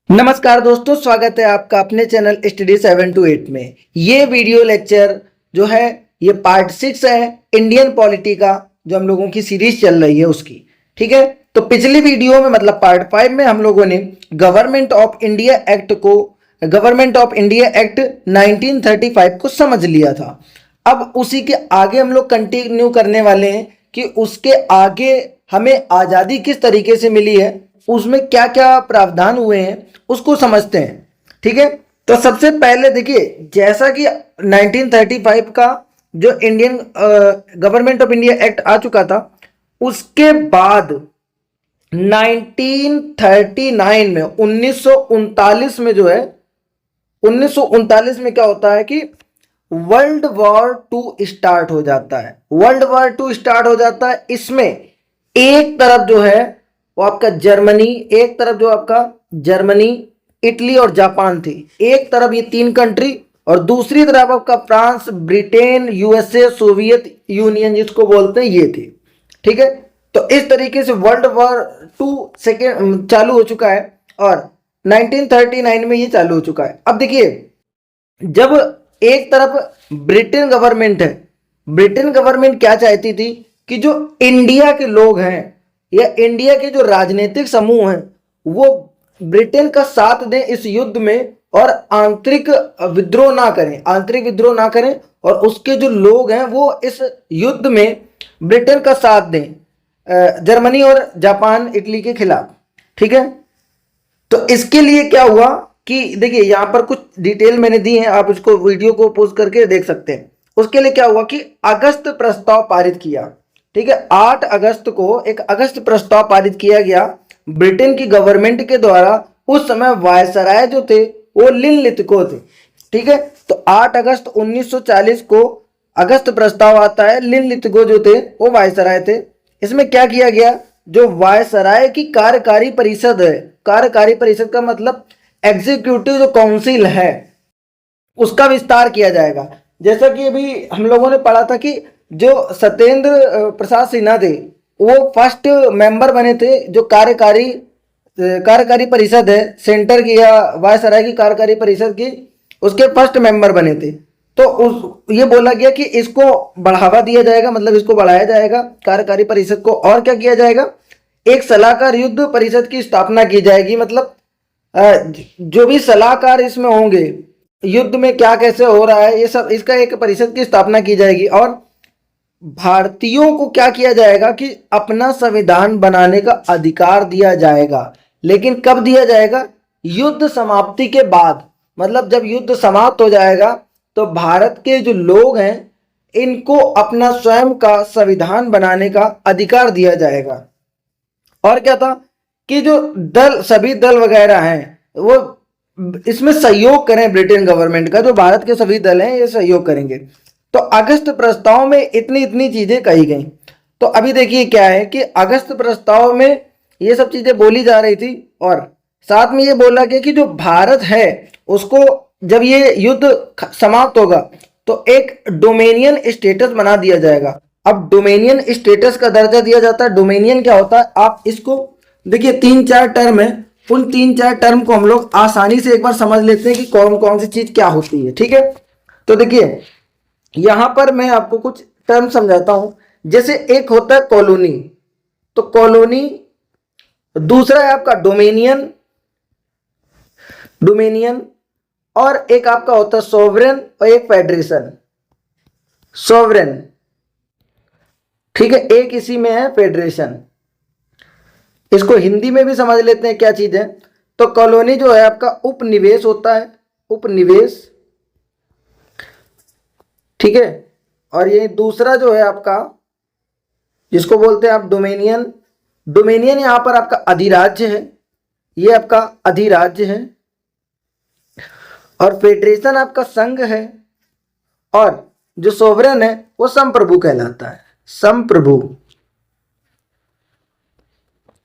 नमस्कार दोस्तों, स्वागत है आपका अपने चैनल स्टडी 7 to 8 में। ये वीडियो लेक्चर जो है ये पार्ट 6 है इंडियन पॉलिटी का, जो हम लोगों की सीरीज चल रही है उसकी। ठीक है, तो पिछली वीडियो में मतलब पार्ट 5 में हम लोगों ने गवर्नमेंट ऑफ इंडिया एक्ट 1935 को समझ लिया था। अब उसी के आगे हम लोग कंटिन्यू करने वाले हैं कि उसके आगे हमें आज़ादी किस तरीके से मिली है, उसमें क्या क्या प्रावधान हुए हैं उसको समझते हैं। ठीक है, तो सबसे पहले देखिए, जैसा कि 1935 का जो Indian government of India act आ चुका था, उसके बाद 1939 में 1939 में जो है 1939 में क्या होता है कि वर्ल्ड वॉर 2 स्टार्ट हो जाता है। वर्ल्ड वॉर 2 स्टार्ट हो जाता है। इसमें एक तरफ जो है वो आपका जर्मनी, एक तरफ जो आपका जर्मनी, इटली और जापान थी। एक तरफ ये 3 कंट्री और दूसरी तरफ आपका France, Britain, USA, Soviet union जिसको बोलते हैं, ये थी। ठीक है, तो इस तरीके से वर्ल्ड वॉर 2 सेकेंड चालू हो चुका है और 1939 में ये चालू हो चुका है। अब देखिए, जब एक तरफ ब्रिटेन गवर्नमेंट है, ब्रिटेन गवर्नमेंट क्या चाहती थी कि जो इंडिया के लोग हैं या इंडिया के जो राजनीतिक समूह हैं वो ब्रिटेन का साथ दें इस युद्ध में और आंतरिक विद्रोह ना करें और उसके जो लोग हैं वो इस युद्ध में ब्रिटेन का साथ दें जर्मनी और जापान, इटली के खिलाफ। ठीक है, तो इसके लिए क्या हुआ कि देखिए यहाँ पर कुछ डिटेल मैंने दी है, आप इसको वीडियो को पॉज करके देख सकते हैं। उसके लिए क्या हुआ कि अगस्त प्रस्ताव पारित किया। ठीक है, 8 अगस्त को एक अगस्त प्रस्ताव पारित किया गया ब्रिटेन की गवर्नमेंट के द्वारा। उस समय वायसराय जो थे वो लिनलिथगो थे। ठीक है, तो 8 अगस्त 1940 को अगस्त प्रस्ताव आता है। लिनलिथगो जो थे वो वायसराय थे। इसमें क्या किया गया, जो वायसराय की कार्यकारी परिषद है, कार्यकारी परिषद का मतलब एग्जीक्यूटिव जो काउंसिल है, उसका विस्तार किया जाएगा। जैसा कि अभी हम लोगों ने पढ़ा था कि जो सत्येंद्र प्रसाद सिन्हा थे वो फर्स्ट मेंबर बने थे, जो कार्यकारी परिषद है सेंटर की या वायसराय की कार्यकारी परिषद की, उसके फर्स्ट मेंबर बने थे। तो ये बोला गया कि इसको बढ़ावा दिया जाएगा, मतलब इसको बढ़ाया जाएगा कार्यकारी परिषद को। और क्या किया जाएगा, एक सलाहकार युद्ध परिषद की स्थापना की जाएगी। मतलब जो भी सलाहकार इसमें होंगे, युद्ध में क्या कैसे हो रहा है ये सब, इसका एक परिषद की स्थापना की जाएगी। और भारतीयों को क्या किया जाएगा कि अपना संविधान बनाने का अधिकार दिया जाएगा। लेकिन कब दिया जाएगा, युद्ध समाप्ति के बाद। मतलब जब युद्ध समाप्त हो जाएगा तो भारत के जो लोग हैं इनको अपना स्वयं का संविधान बनाने का अधिकार दिया जाएगा। और क्या था कि जो सभी दल वगैरह हैं वो इसमें सहयोग करें, ब्रिटेन गवर्नमेंट का जो भारत के सभी दल हैं ये सहयोग करेंगे। तो अगस्त प्रस्ताव में इतनी चीजें कही गई। तो अभी देखिए क्या है कि अगस्त प्रस्ताव में ये सब चीजें बोली जा रही थी और साथ में ये बोला गया कि जो भारत है उसको जब ये युद्ध समाप्त होगा तो एक डोमेनियन स्टेटस बना दिया जाएगा। अब डोमेनियन स्टेटस का दर्जा दिया जाता है। डोमेनियन क्या होता है, आप इसको देखिए 3-4 टर्म है, उन 3-4 टर्म को हम लोग आसानी से एक बार समझ लेते हैं कि कौन कौन सी चीज क्या होती है। ठीक है, तो देखिए यहां पर मैं आपको कुछ टर्म समझाता हूं। जैसे एक होता है कॉलोनी, तो कॉलोनी, दूसरा है आपका डोमेनियन और एक आपका होता है सोवरेन और एक फेडरेशन। सोवरेन, ठीक है, एक इसी में है फेडरेशन। इसको हिंदी में भी समझ लेते हैं क्या चीज है। तो कॉलोनी जो है आपका उपनिवेश होता है, उपनिवेश। ठीक है, और ये दूसरा जो है आपका जिसको बोलते हैं आप डोमेनियन। डोमेनियन यहां पर आपका अधिराज्य है, ये आपका अधिराज्य है। और फेडरेशन आपका संघ है और जो सोवरेन है वो संप्रभु कहलाता है, संप्रभु।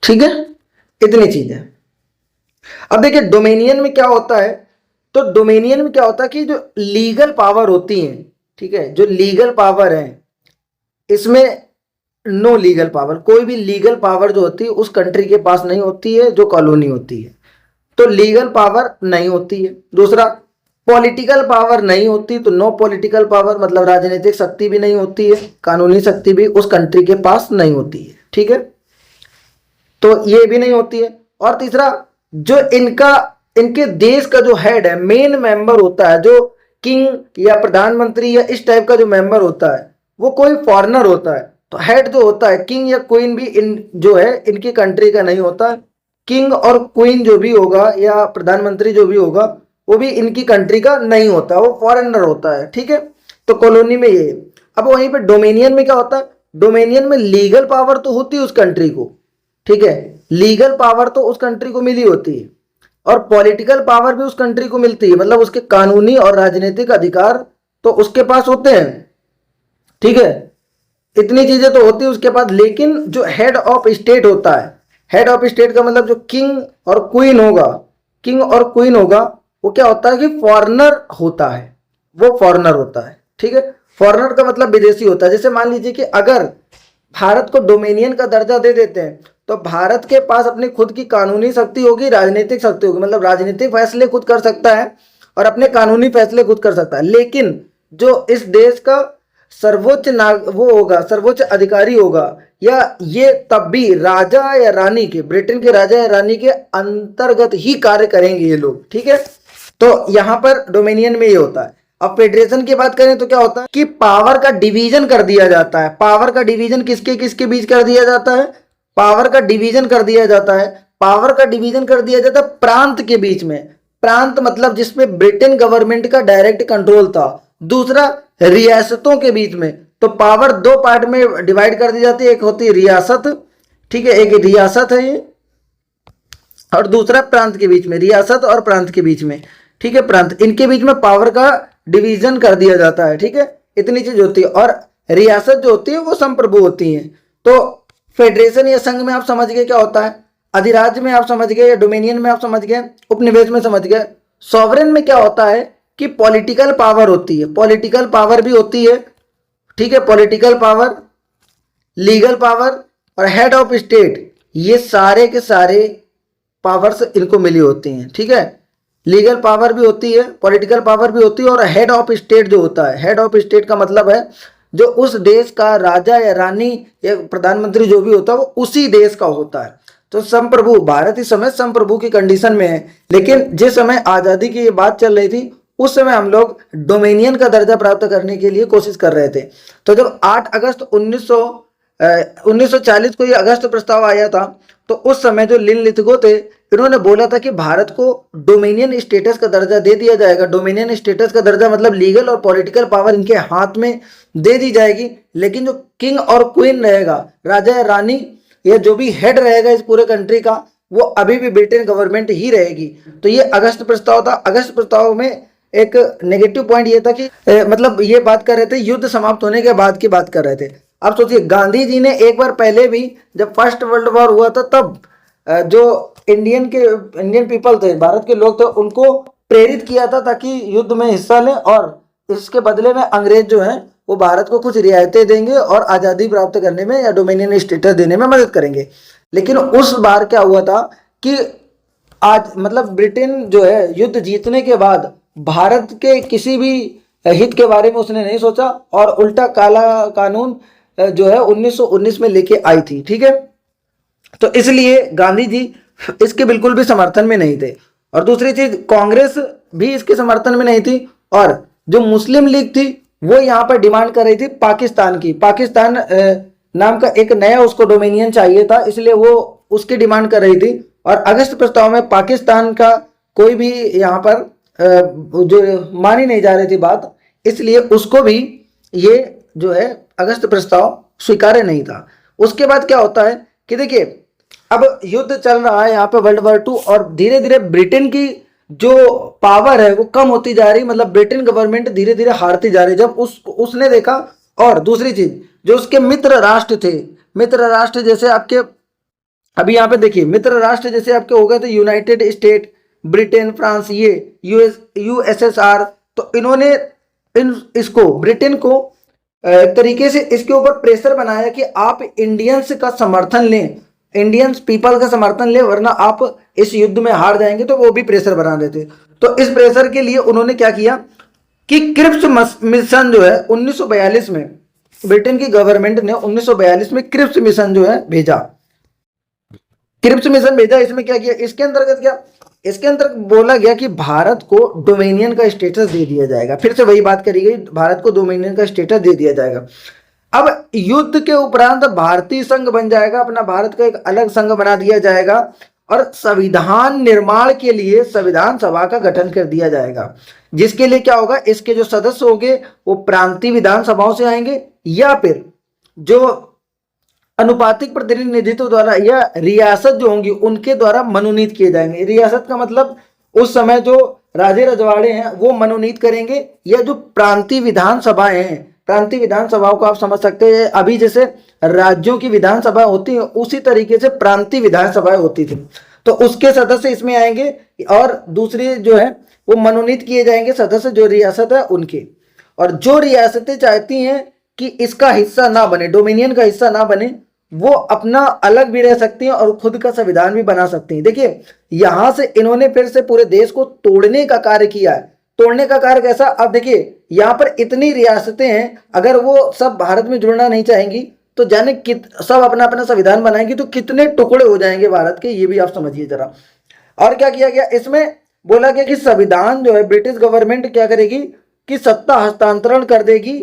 ठीक है, इतनी चीज है। अब देखिए डोमेनियन में क्या होता है, तो डोमेनियन में क्या होता है कि जो लीगल पावर होती है, ठीक है, जो लीगल पावर है इसमें नो लीगल पावर, कोई भी लीगल पावर जो होती है उस कंट्री के पास नहीं होती है जो कॉलोनी होती है। तो लीगल पावर नहीं होती है। दूसरा, पॉलिटिकल पावर नहीं होती, तो नो पॉलिटिकल पावर मतलब राजनीतिक शक्ति भी नहीं होती है, कानूनी शक्ति भी उस कंट्री के पास नहीं होती है। ठीक है, तो ये भी नहीं होती है। और तीसरा, जो इनके देश का जो हेड है, मेन मेंबर होता है, जो किंग या प्रधानमंत्री या इस टाइप का जो मेंबर होता है, वो कोई फॉरेनर होता है। तो हेड जो होता है, किंग या क्वीन भी जो है इनकी कंट्री का नहीं होता है। किंग और क्वीन जो भी होगा या प्रधानमंत्री जो भी होगा वो भी इनकी कंट्री का नहीं होता, वो फॉरेनर होता है। ठीक है, तो कॉलोनी में ये। अब वहीं पे डोमिनियन में क्या होता है, डोमिनियन में लीगल पावर तो होती है उस कंट्री को, ठीक है, लीगल पावर तो उस कंट्री को मिली होती है, और पॉलिटिकल पावर भी उस कंट्री को मिलती है, मतलब उसके कानूनी और राजनीतिक अधिकार तो उसके पास होते हैं। ठीक है, इतनी चीजें तो होती है उसके पास। लेकिन जो हेड ऑफ स्टेट होता है, हेड ऑफ स्टेट का मतलब जो किंग और क्वीन होगा, किंग और क्वीन होगा, वो क्या होता है कि फॉरेनर होता है, वो फॉरेनर होता है। ठीक है, फॉरेनर का मतलब विदेशी होता है। जैसे मान लीजिए कि अगर भारत को डोमिनियन का दर्जा दे देते हैं तो भारत के पास अपनी खुद की कानूनी शक्ति होगी, राजनीतिक शक्ति होगी, मतलब राजनीतिक फैसले खुद कर सकता है और अपने कानूनी फैसले खुद कर सकता है। लेकिन जो इस देश का सर्वोच्च वो होगा, सर्वोच्च अधिकारी होगा, या ये तब भी राजा या रानी के, ब्रिटेन के राजा या रानी के अंतर्गत ही कार्य करेंगे ये लोग। ठीक है, तो यहां पर डोमिनियन में ये होता है। अब फेडरेशन की बात करें तो क्या होता है कि पावर का डिवीजन कर दिया जाता है। पावर का डिवीजन किसके किसके बीच कर दिया जाता है, पावर का डिवीजन कर दिया जाता है, पावर का डिवीजन कर दिया जाता है प्रांत के बीच में। प्रांत मतलब जिसमें ब्रिटेन गवर्नमेंट का डायरेक्ट कंट्रोल था। दूसरा, रियासतों के बीच में, तो पावर दो पार्ट में डिवाइड कर दी जाती है, एक होती है रियासत, ठीक है, एक रियासत है ये, और दूसरा प्रांत के बीच में, रियासत और प्रांत के बीच में। ठीक है, प्रांत, इनके बीच में पावर का डिवीजन कर दिया जाता है। ठीक है, इतनी चीज होती है। और रियासत जो होती है वो संप्रभु होती है। तो फेडरेशन या संघ में आप समझ गए क्या होता है, अधिराज्य में आप समझ गए, या डोमिनियन में आप समझ गए, उपनिवेश में समझ गए। सॉवरेन में क्या होता है कि पॉलिटिकल पावर होती है, पॉलिटिकल पावर भी होती है। ठीक है, पॉलिटिकल पावर, लीगल पावर और हेड ऑफ स्टेट, ये सारे के सारे पावर्स इनको मिली होती हैं। ठीक है, लीगल पावर भी होती है, पॉलिटिकल पावर भी होती है, और हेड ऑफ स्टेट जो होता है, हेड ऑफ स्टेट का मतलब है जो उस देश का राजा या रानी या प्रधानमंत्री जो भी होता है वो उसी देश का होता है। तो संप्रभु, भारत इस समय संप्रभु की कंडीशन में है। लेकिन जिस समय आज़ादी की ये बात चल रही थी उस समय हम लोग डोमिनियन का दर्जा प्राप्त करने के लिए कोशिश कर रहे थे। तो जब 8 अगस्त 1940 को ये अगस्त प्रस्ताव आया था, तो उस समय जो लिनलिथगो थे, इन्होंने बोला था कि भारत को डोमिनियन स्टेटस का दर्जा दे दिया जाएगा। डोमिनियन स्टेटस का दर्जा मतलब लीगल और पॉलिटिकल पावर इनके हाथ में दे दी जाएगी, लेकिन जो किंग और क्वीन रहेगा, राजा या रानी, या जो भी हेड रहेगा इस पूरे कंट्री का, वो अभी भी ब्रिटेन गवर्नमेंट ही रहेगी। तो ये अगस्त प्रस्ताव था। अगस्त प्रस्ताव में एक नेगेटिव पॉइंट ये था कि मतलब ये बात कर रहे थे युद्ध समाप्त होने के बाद की बात कर रहे थे। अब सोचिए, गांधी जी ने एक बार पहले भी, जब फर्स्ट वर्ल्ड वॉर हुआ था, तब जो इंडियन पीपल थे, भारत के लोग थे, उनको प्रेरित किया था ताकि युद्ध में हिस्सा लें, और इसके बदले में अंग्रेज जो हैं वो भारत को कुछ रियायतें देंगे और आज़ादी प्राप्त करने में या डोमिनियन स्टेटस देने में मदद करेंगे। लेकिन उस बार क्या हुआ था कि आज मतलब ब्रिटेन जो है युद्ध जीतने के बाद भारत के किसी भी हित के बारे में उसने नहीं सोचा, और उल्टा काला कानून जो है 1919 में लेके आई थी। ठीक है, तो इसलिए गांधी जी इसके बिल्कुल भी समर्थन में नहीं थे। और दूसरी चीज, कांग्रेस भी इसके समर्थन में नहीं थी, और जो मुस्लिम लीग थी वो यहाँ पर डिमांड कर रही थी पाकिस्तान की। पाकिस्तान नाम का एक नया उसको डोमिनियन चाहिए था, इसलिए वो उसकी डिमांड कर रही थी। और अगस्त प्रस्ताव में पाकिस्तान का कोई भी यहाँ पर जो मानी नहीं जा रही थी बात, इसलिए उसको भी ये जो है अगस्त प्रस्ताव स्वीकार्य नहीं था। उसके बाद क्या होता है कि देखिए, अब युद्ध चल रहा है यहाँ पे वर्ल्ड वॉर 2, और धीरे धीरे ब्रिटेन की जो पावर है वो कम होती जा रही, मतलब ब्रिटेन गवर्नमेंट धीरे धीरे हारती जा रही। जब उसने देखा, और दूसरी चीज, जो उसके मित्र राष्ट्र थे, मित्र राष्ट्र जैसे आपके, अभी यहाँ पे देखिए, मित्र राष्ट्र जैसे आपके हो गए थे यूनाइटेड स्टेट, ब्रिटेन, फ्रांस, ये यूएसएसआर, तो इन्होंने इसको ब्रिटेन को एक तरीके से इसके ऊपर प्रेशर बनाया कि आप इंडियंस का समर्थन लें, इंडियन पीपल का समर्थन ले, वरना आप इस युद्ध में हार जाएंगे। तो वो भी प्रेशर बना रहे थे। तो इस प्रेशर के लिए उन्होंने क्या किया कि क्रिप्स मिशन जो है 1942 में, ब्रिटेन की गवर्नमेंट ने 1942 में क्रिप्स मिशन जो है भेजा, क्रिप्स मिशन भेजा। इसमें क्या किया, इसके अंतर्गत क्या, इसके अंतर्गत बोला गया कि भारत को डोमिनियन का स्टेटस दे दिया जाएगा। फिर से वही बात करी गई, भारत को डोमिनियन का स्टेटस दे दिया जाएगा। अब युद्ध के उपरांत भारतीय संघ बन जाएगा, अपना भारत का एक अलग संघ बना दिया जाएगा और संविधान निर्माण के लिए संविधान सभा का गठन कर दिया जाएगा, जिसके लिए क्या होगा, इसके जो सदस्य होंगे वो प्रांतीय विधानसभाओं से आएंगे या फिर जो अनुपातिक प्रतिनिधित्व द्वारा या रियासत जो होंगी उनके द्वारा मनोनीत किए जाएंगे। रियासत का मतलब उस समय जो राजे रजवाड़े हैं वो मनोनीत करेंगे, या जो प्रांतीय विधानसभाएं हैं, प्रांतीय विधानसभाओं को आप समझ सकते हैं अभी जैसे राज्यों की विधानसभा होती है उसी तरीके से प्रांतीय विधानसभाएं होती थी। तो उसके सदस्य इसमें आएंगे और दूसरी जो है वो मनोनीत किए जाएंगे सदस्य जो रियासत है उनके। और जो रियासतें चाहती हैं कि इसका हिस्सा ना बने, डोमिनियन का हिस्सा ना बने, वो अपना अलग भी रह सकती हैं और खुद का संविधान भी बना सकती हैं। देखिए यहां से इन्होंने फिर से पूरे देश को तोड़ने का कार्य किया है। तोड़ने का कार्य कैसा, अब देखिए यहाँ पर इतनी रियासतें हैं, अगर वो सब भारत में जुड़ना नहीं चाहेंगी तो जाने सब अपना अपना संविधान बनाएंगी तो कितने टुकड़े हो जाएंगे भारत के, ये भी आप समझिए जरा। और क्या किया गया, इसमें बोला गया कि संविधान जो है ब्रिटिश गवर्नमेंट क्या करेगी कि सत्ता हस्तांतरण कर देगी,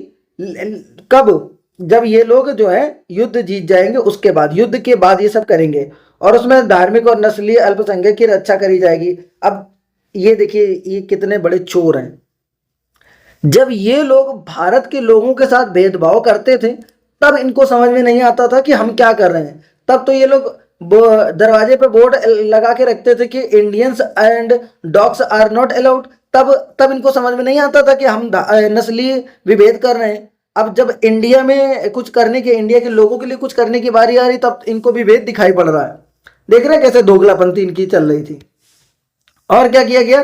कब, जब ये लोग जो है युद्ध जीत जाएंगे उसके बाद, युद्ध के बाद ये सब करेंगे। और उसमें धार्मिक और नस्लीय अल्पसंख्यक की रक्षा करी जाएगी। अब ये देखिए ये कितने बड़े चोर हैं, जब ये लोग भारत के लोगों के साथ भेदभाव करते थे तब इनको समझ में नहीं आता था कि हम क्या कर रहे हैं। तब तो ये लोग दरवाजे पे बोर्ड लगा के रखते थे कि Indians and dogs are not allowed, तब इनको समझ में नहीं आता था कि हम नस्लीय विभेद कर रहे हैं। अब जब इंडिया में कुछ करने के, इंडिया के लोगों के लिए कुछ करने की बारी आ रही तब इनको विभेद दिखाई पड़ रहा है। देख रहे हैं कैसे दोगलापंथी इनकी चल रही थी। और क्या किया गया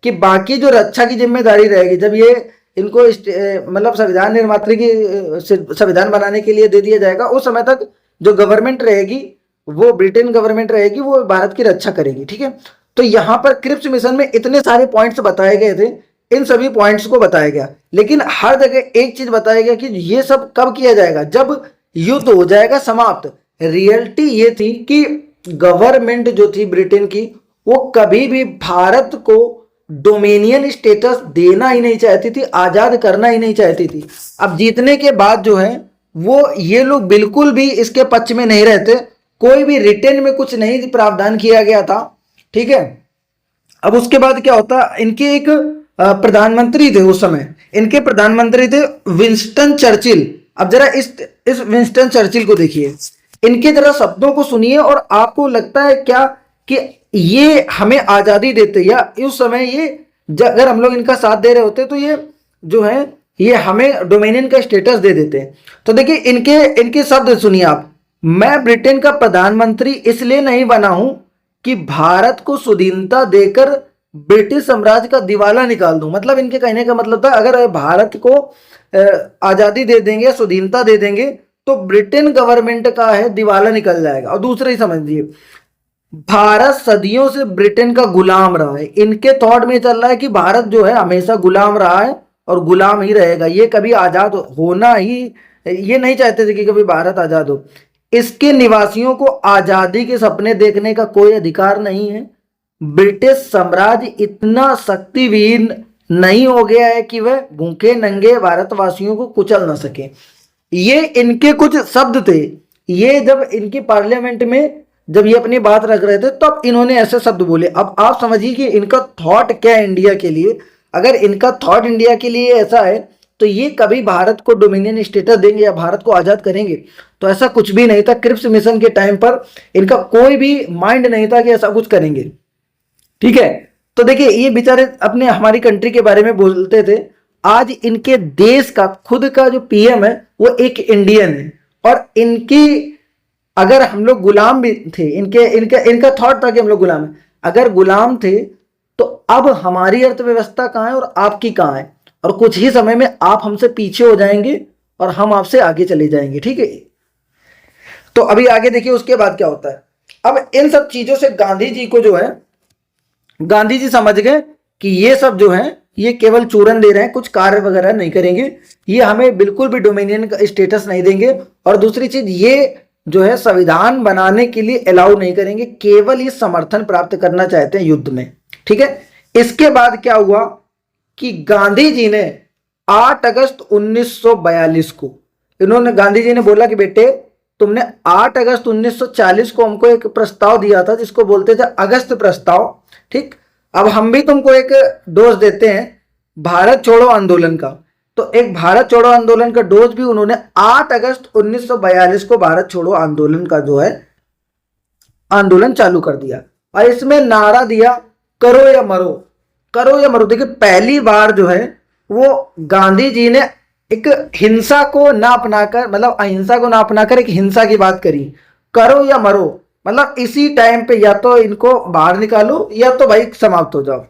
कि बाकी जो रक्षा की जिम्मेदारी रहेगी, जब ये इनको मतलब संविधान निर्मात्री की संविधान बनाने के लिए दे दिया जाएगा, उस समय तक जो गवर्नमेंट रहेगी वो ब्रिटेन गवर्नमेंट रहेगी, वो भारत की रक्षा करेगी। ठीक है, तो यहाँ पर क्रिप्स मिशन में इतने सारे पॉइंट्स बताए गए थे, इन सभी पॉइंट्स को बताया गया, लेकिन हर जगह एक चीज बताया गया कि ये सब कब किया जाएगा, जब युद्ध हो जाएगा समाप्त। रियलिटी ये थी कि गवर्नमेंट जो थी ब्रिटेन की वो कभी भी भारत को डोमिनियन स्टेटस देना ही नहीं चाहती थी, आजाद करना ही नहीं चाहती थी। अब जीतने के बाद जो है वो ये लोग बिल्कुल भी इसके पक्ष में नहीं रहते, कोई भी रिटेन में कुछ नहीं प्रावधान किया गया था। ठीक है, अब उसके बाद क्या होता, इनके एक प्रधानमंत्री थे उस समय, इनके प्रधानमंत्री थे विंस्टन चर्चिल। अब जरा इस विंस्टन चर्चिल को देखिए, इनके जरा शब्दों को सुनिए और आपको लगता है क्या कि ये हमें आजादी देते, या उस समय ये अगर हम लोग इनका साथ दे रहे होते तो ये जो है ये हमें डोमिनियन का स्टेटस दे देते। तो देखिए इनके शब्द सुनिए आप, मैं ब्रिटेन का प्रधानमंत्री इसलिए नहीं बना हूं कि भारत को स्वाधीनता देकर ब्रिटिश साम्राज्य का दिवाला निकाल दूं। मतलब इनके कहने का मतलब था अगर भारत को आजादी दे देंगे, स्वाधीनता दे देंगे तो ब्रिटेन गवर्नमेंट का है दिवाला निकल जाएगा। और दूसरा ही समझिए, भारत सदियों से ब्रिटेन का गुलाम रहा है, इनके थॉट में चल रहा है कि भारत जो है हमेशा गुलाम रहा है और गुलाम ही रहेगा, ये कभी आजाद होना ही ये नहीं चाहते थे कि कभी भारत आजाद हो। इसके निवासियों को आजादी के सपने देखने का कोई अधिकार नहीं है। ब्रिटिश साम्राज्य इतना शक्तिहीन नहीं हो गया है कि वह भूखे नंगे भारतवासियों को कुचल ना सके। ये इनके कुछ शब्द थे। ये जब इनकी पार्लियामेंट में जब ये अपनी बात रख रहे थे तब इन्होंने ऐसे शब्द बोले। अब आप समझिए कि इनका थॉट क्या है इंडिया के लिए। अगर इनका थॉट इंडिया के लिए ऐसा है तो ये कभी भारत को डोमिनियन स्टेटस देंगे या भारत को आजाद करेंगे, तो ऐसा कुछ भी नहीं था। क्रिप्स मिशन के टाइम पर इनका कोई भी माइंड नहीं था कि ऐसा कुछ करेंगे। ठीक है, तो देखिए ये बेचारे अपने हमारी कंट्री के बारे में बोलते थे। आज इनके देश का खुद का जो पीएम है वो एक इंडियन है, और इनकी अगर हम लोग गुलाम भी थे, इनका थॉट था कि हम लोग गुलाम है। अगर गुलाम थे तो अब हमारी अर्थव्यवस्था कहाँ है और आपकी कहाँ है, और कुछ ही समय में आप हमसे पीछे हो जाएंगे और हम आपसे आगे चले जाएंगे। ठीक है, तो अभी आगे देखिए उसके बाद क्या होता है। अब इन सब चीजों से गांधी जी को जो है, गांधी जी समझ गए कि ये सब जो है ये केवल चूरन दे रहे हैं, कुछ कार्य वगैरह नहीं करेंगे, ये हमें बिल्कुल भी डोमिनियन का स्टेटस नहीं देंगे, और दूसरी चीज ये जो है संविधान बनाने के लिए अलाउ नहीं करेंगे, केवल ये समर्थन प्राप्त करना चाहते हैं युद्ध में। ठीक है, इसके बाद क्या हुआ कि गांधी जी ने 8 अगस्त 1942 को, इन्होंने, गांधी जी ने बोला कि बेटे तुमने 8 अगस्त 1940 को हमको एक प्रस्ताव दिया था जिसको बोलते थे अगस्त प्रस्ताव। ठीक, अब हम भी तुमको एक डोज देते हैं भारत छोड़ो आंदोलन का। तो एक भारत छोड़ो आंदोलन का डोज भी उन्होंने 8 अगस्त 1942 को भारत छोड़ो आंदोलन का जो है आंदोलन चालू कर दिया, और इसमें नारा दिया करो या मरो, करो या मरो। देखिए पहली बार जो है वो गांधी जी ने एक हिंसा को ना अपनाकर, मतलब अहिंसा को ना अपनाकर एक हिंसा की बात करी, करो या मरो, मतलब इसी टाइम पे या तो इनको बाहर निकालो या तो भाई समाप्त हो जाओ।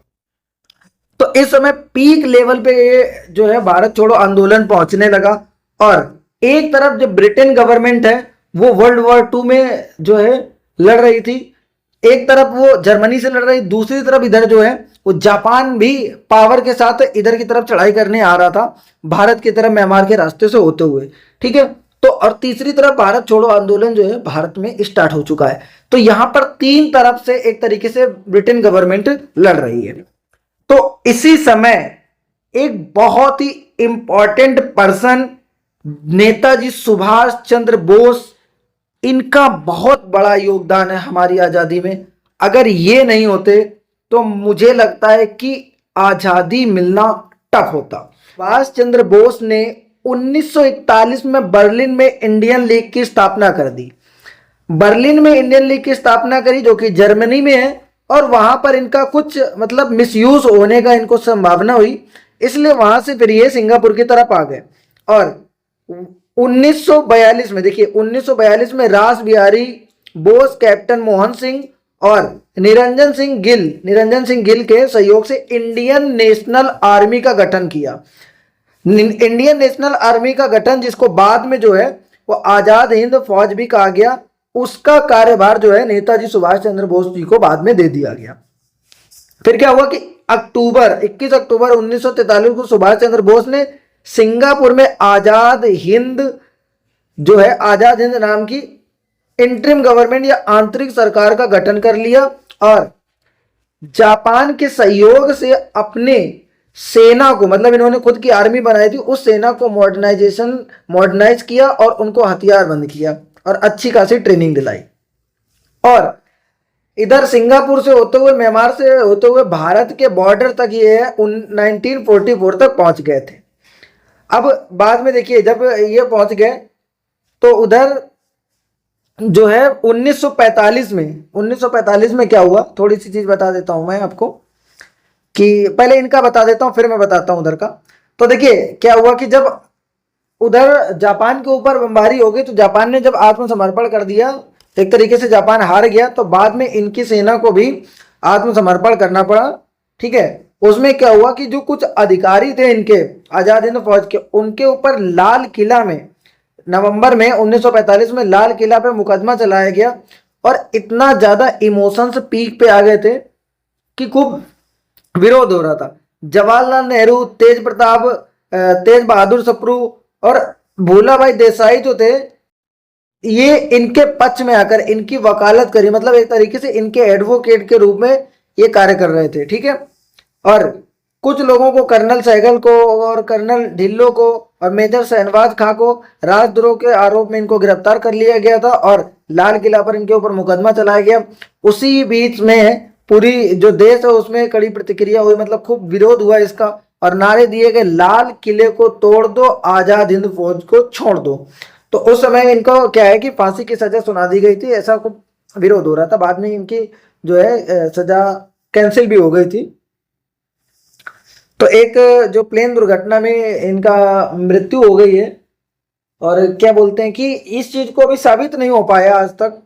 तो इस समय पीक लेवल पे जो है भारत छोड़ो आंदोलन पहुंचने लगा, और एक तरफ जो ब्रिटेन गवर्नमेंट है वो वर्ल्ड वॉर 2 में जो है लड़ रही थी, एक तरफ वो जर्मनी से लड़ रही, दूसरी तरफ इधर जो है वो जापान भी पावर के साथ इधर की तरफ चढ़ाई करने आ रहा था, भारत की तरफ म्यांमार के रास्ते से होते हुए। ठीक है, तो और तीसरी तरफ भारत छोड़ो आंदोलन जो है भारत में स्टार्ट हो चुका है। तो यहां पर तीन तरफ से एक तरीके से ब्रिटेन गवर्नमेंट लड़ रही है। तो इसी समय एक बहुत ही इंपॉर्टेंट पर्सन नेताजी सुभाष चंद्र बोस, इनका बहुत बड़ा योगदान है हमारी आजादी में। अगर ये नहीं होते तो मुझे लगता है कि आजादी मिलना टफ होता। सुभाष चंद्र बोस ने 1941 में बर्लिन में इंडियन लीग की स्थापना कर दी। बर्लिन में इंडियन लीग की स्थापना करी जो कि जर्मनी में है, और वहां पर इनका कुछ मतलब मिसयूज होने का इनको संभावना हुई, इसलिए वहां से फिर ये सिंगापुर की तरफ आ गए। और 1942 में, देखिए 1942 में रास बिहारी बोस, कैप्टन मोहन सिंह और निरंजन सिंह गिल के सहयोग से इंडियन नेशनल आर्मी का गठन किया। इंडियन नेशनल आर्मी का गठन, जिसको बाद में जो है वो आजाद हिंद फौज भी कहा गया, उसका कार्यभार जो है नेताजी सुभाष चंद्र बोस जी को बाद में दे दिया गया। फिर क्या हुआ कि 21 अक्टूबर 1943 को सुभाष चंद्र बोस ने सिंगापुर में आजाद हिंद जो है, आजाद हिंद नाम की इंटरिम गवर्नमेंट या आंतरिक सरकार का गठन कर लिया, और जापान के सहयोग से अपने सेना को, मतलब इन्होंने खुद की आर्मी बनाई थी, उस सेना को मॉडर्नाइज किया और उनको हथियारबंद किया और अच्छी खासी ट्रेनिंग दिलाई। और इधर सिंगापुर से होते हुए, म्यांमार से होते हुए भारत के बॉर्डर तक ये 1944 तक पहुंच गए थे। अब बाद में देखिए जब ये पहुंच गए तो उधर जो है 1945 में क्या हुआ, थोड़ी सी चीज बता देता हूं मैं आपको, कि पहले इनका बता देता हूं फिर मैं बताता हूं उधर का। तो देखिए क्या हुआ कि जब उधर जापान के ऊपर बमबारी हो गई तो जापान ने जब आत्मसमर्पण कर दिया, एक तरीके से जापान हार गया, तो बाद में इनकी सेना को भी आत्मसमर्पण करना पड़ा। ठीक है, उसमें क्या हुआ कि जो कुछ अधिकारी थे इनके आजाद हिंद फौज के, उनके ऊपर लाल किला में नवंबर में 1945 में लाल किला पे मुकदमा चलाया गया, और इतना ज्यादा इमोशंस पीक पे आ गए थे कि खूब विरोध हो रहा था। जवाहरलाल नेहरू, तेज बहादुर सप्रू और भोलाभाई देसाई जो थे, ये इनके पक्ष में आकर इनकी वकालत करी, मतलब एक तरीके से इनके एडवोकेट के रूप में ये कार्य कर रहे थे। ठीक है, और कुछ लोगों को, कर्नल सहगल को और कर्नल ढिल्लो को और मेजर शहनवाज खां को राजद्रोह के आरोप में इनको गिरफ्तार कर लिया गया था और लाल किला पर इनके ऊपर मुकदमा चलाया गया। उसी बीच में पूरी जो देश है उसमें कड़ी प्रतिक्रिया हुई, मतलब खूब विरोध हुआ इसका, और नारे दिए गए लाल किले को तोड़ दो, आजाद हिंद फौज को छोड़ दो। तो उस समय इनको क्या है कि फांसी की सजा सुना दी गई थी, ऐसा खूब विरोध हो रहा था। बाद में इनकी जो है सजा कैंसिल भी हो गई थी। तो एक जो प्लेन दुर्घटना में इनका मृत्यु हो गई है, और क्या बोलते हैं कि इस चीज को अभी साबित नहीं हो पाया आज तक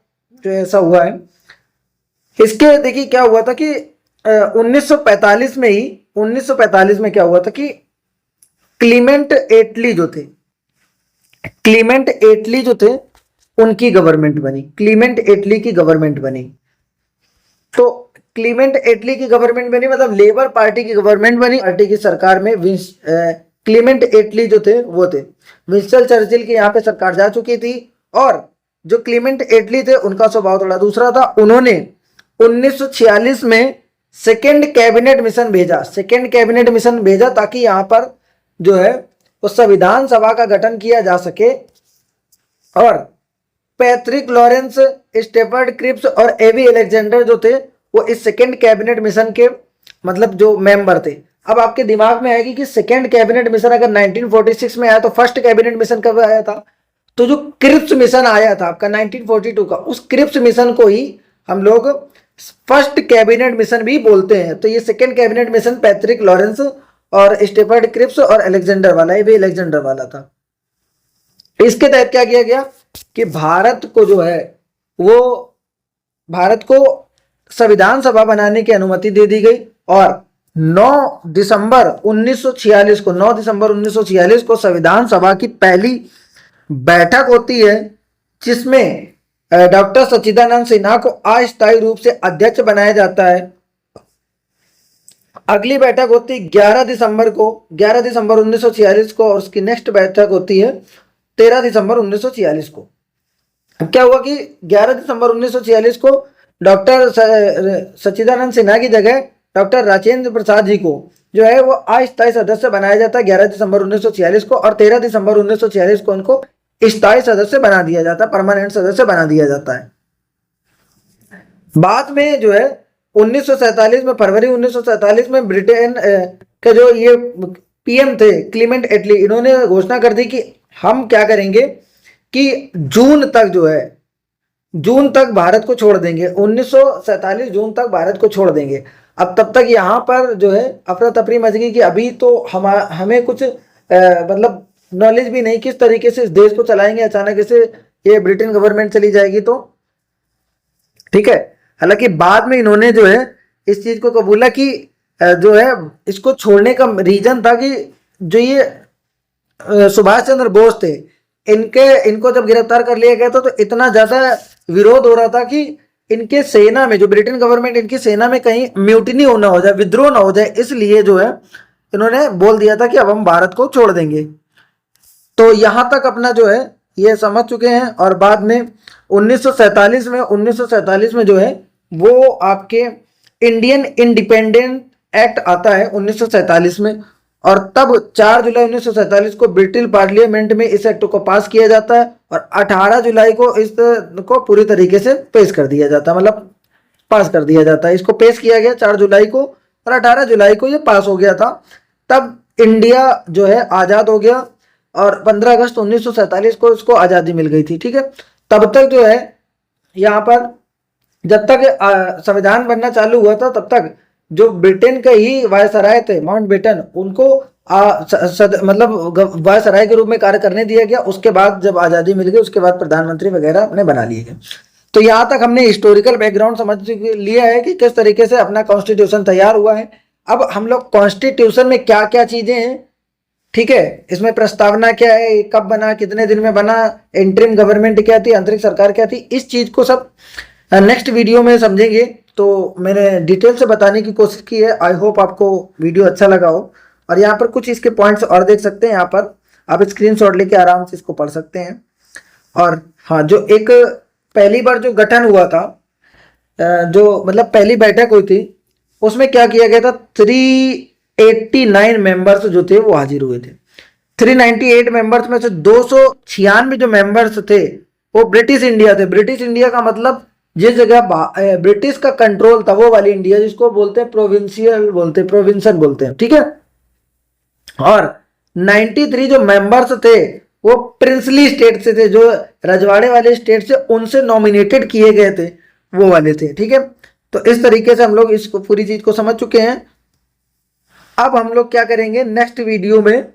जो ऐसा हुआ है। इसके देखिए क्या हुआ था कि 1945 में क्या हुआ था कि क्लीमेंट एटली जो थे उनकी गवर्नमेंट बनी, क्लीमेंट एटली की गवर्नमेंट बनी। तो क्लीमेंट एटली की गवर्नमेंट बनी मतलब लेबर पार्टी की गवर्नमेंट बनी। पार्टी की सरकार में क्लीमेंट एटली जो थे वो थे। विंस्टन चर्चिल की यहाँ पे सरकार जा चुकी थी और जो क्लीमेंट एटली थे उनका स्वभाव थोड़ा दूसरा था। उन्होंने 1946 में सेकेंड कैबिनेट मिशन भेजा, सेकेंड कैबिनेट मिशन भेजा ताकि यहाँ पर जो है वो संविधान सभा का गठन किया जा सके। और पैट्रिक लॉरेंस, स्टेफर्ड क्रिप्स और एवी अलेक्जेंडर जो थे वो इस सेकेंड कैबिनेट मिशन के मतलब जो मेंबर थे। अब आपके दिमाग में आएगी कि सेकेंड कैबिनेट मिशन अगर 1946 में आया तो फर्स्ट कैबिनेट मिशन कब आया था? तो जो क्रिप्स मिशन आया था आपका 1942 का, उस क्रिप्स मिशन को ही हम लोग फर्स्ट कैबिनेट मिशन भी बोलते हैं। तो ये second cabinet mission Patrick Lawrence और स्टेफर्ड क्रिप्स और अलेक्जेंडर वाला, ये भी अलेक्जेंडर वाला था। इसके तहत क्या किया गया कि भारत को जो है वो भारत को संविधान सभा बनाने की अनुमति दे दी गई और 9 दिसंबर 1946 को संविधान सभा की पहली बैठक होती है जिसमें डॉक्टर सच्चिदानंद सिन्हा को अस्थायी रूप से अध्यक्ष बनाया जाता है। अगली बैठक होती है 11 दिसंबर 1946 को और उसकी नेक्स्ट बैठक होती है 13 दिसंबर 1946 को। क्या हुआ कि 11 दिसंबर 1946 को डॉक्टर सच्चिदानंद सिन्हा की जगह डॉक्टर राजेंद्र प्रसाद जी को जो है वो अस्थायी सदस्य बनाया जाता है 11 दिसंबर 1946 को और 13 दिसंबर 1946 को उनको स्थायी सदस्य बना दिया जाता है, परमानेंट सदस्य बना दिया जाता है। बाद में जो है 1947 में, फरवरी 1947 में ब्रिटेन के जो ये पीएम थे क्लीमेंट एटली, इन्होंने घोषणा कर दी कि हम क्या करेंगे कि जून तक भारत को छोड़ देंगे, 1947 जून तक भारत को छोड़ देंगे। अब तब तक यहाँ पर जो है अफरा तफरी मच गई कि अभी तो हमें कुछ मतलब नॉलेज भी नहीं किस तरीके से इस देश को चलाएंगे, अचानक से ये ब्रिटेन गवर्नमेंट चली जाएगी तो ठीक है। हालांकि बाद में इन्होंने जो है इस चीज को कबूला कि जो है इसको छोड़ने का रीजन था कि जो ये सुभाष चंद्र बोस थे इनको जब गिरफ्तार कर लिया गया था तो इतना ज्यादा विरोध हो रहा था कि इनके सेना में, जो ब्रिटेन गवर्नमेंट, इनकी सेना में कहीं म्यूटिनी होना हो जाए, विद्रोह ना हो जाए, इसलिए जो है इन्होंने बोल दिया था कि अब हम भारत को छोड़ देंगे। तो यहां तक अपना जो है ये समझ चुके हैं। और बाद में 1947 में जो है वो आपके इंडियन इंडिपेंडेंट एक्ट आता है 1947 में और तब 4 जुलाई 1947 को ब्रिटिश पार्लियामेंट में इस एक्ट को पास किया जाता है और 18 जुलाई को इसको पूरी तरीके से पेश कर दिया जाता है, मतलब पास कर दिया जाता है। इसको पेश किया गया 4 जुलाई को और 18 जुलाई को ये पास हो गया था। तब इंडिया जो है आज़ाद हो गया और 15 अगस्त 1947 को इसको आज़ादी मिल गई थी, ठीक है। तब तक जो है यहाँ पर जब तक संविधान बनना चालू हुआ था तब तक जो ब्रिटेन के ही वायसराय थे माउंट बेटन, उनको मतलब वायसराय के रूप में कार्य करने दिया गया। उसके बाद जब आज़ादी मिल गई उसके बाद प्रधानमंत्री वगैरह अपने बना लिए गए। तो यहाँ तक हमने हिस्टोरिकल बैकग्राउंड समझ लिया है कि किस तरीके से अपना कॉन्स्टिट्यूशन तैयार हुआ है। अब हम लोग कॉन्स्टिट्यूशन में क्या क्या चीजें हैं, ठीक है, इसमें प्रस्तावना क्या है, कब बना, कितने दिन में बना, इंटरिम गवर्नमेंट क्या थी, आंतरिक सरकार क्या थी, इस चीज को सब नेक्स्ट वीडियो में समझेंगे। तो मैंने डिटेल से बताने की कोशिश की है। आई होप आपको वीडियो अच्छा लगा हो। और यहाँ पर कुछ इसके पॉइंट्स और देख सकते हैं, यहाँ पर आप स्क्रीनशॉट लेके आराम से इसको पढ़ सकते हैं। और हाँ, जो एक पहली बार जो गठन हुआ था, जो मतलब पहली बैठक हुई थी, उसमें क्या किया गया था, 389 मेंबर्स जो थे वो हाजिर हुए थे। 398 मेंबर्स में से 296 जो मेंबर्स थे वो ब्रिटिश इंडिया थे। ब्रिटिश इंडिया का मतलब जिस जगह ब्रिटिश का कंट्रोल था वो वाली इंडिया, जिसको बोलते हैं प्रोविंसन बोलते हैं, ठीक है। और 93 जो मेंबर्स थे वो प्रिंसली स्टेट से थे, जो रजवाड़े वाले स्टेट से उनसे नॉमिनेटेड किए गए थे वो वाले थे, ठीक है। तो इस तरीके से हम लोग इसको पूरी चीज को समझ चुके हैं। अब हम लोग क्या करेंगे, नेक्स्ट वीडियो में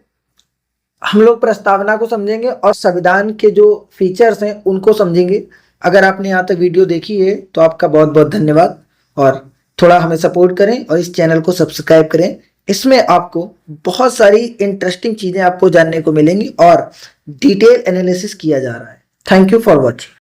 हम लोग प्रस्तावना को समझेंगे और संविधान के जो फीचर्स हैं उनको समझेंगे। अगर आपने यहाँ तक वीडियो देखी है तो आपका बहुत बहुत धन्यवाद और थोड़ा हमें सपोर्ट करें और इस चैनल को सब्सक्राइब करें। इसमें आपको बहुत सारी इंटरेस्टिंग चीजें आपको जानने को मिलेंगी और डिटेल एनालिसिस किया जा रहा है। Thank you for watching.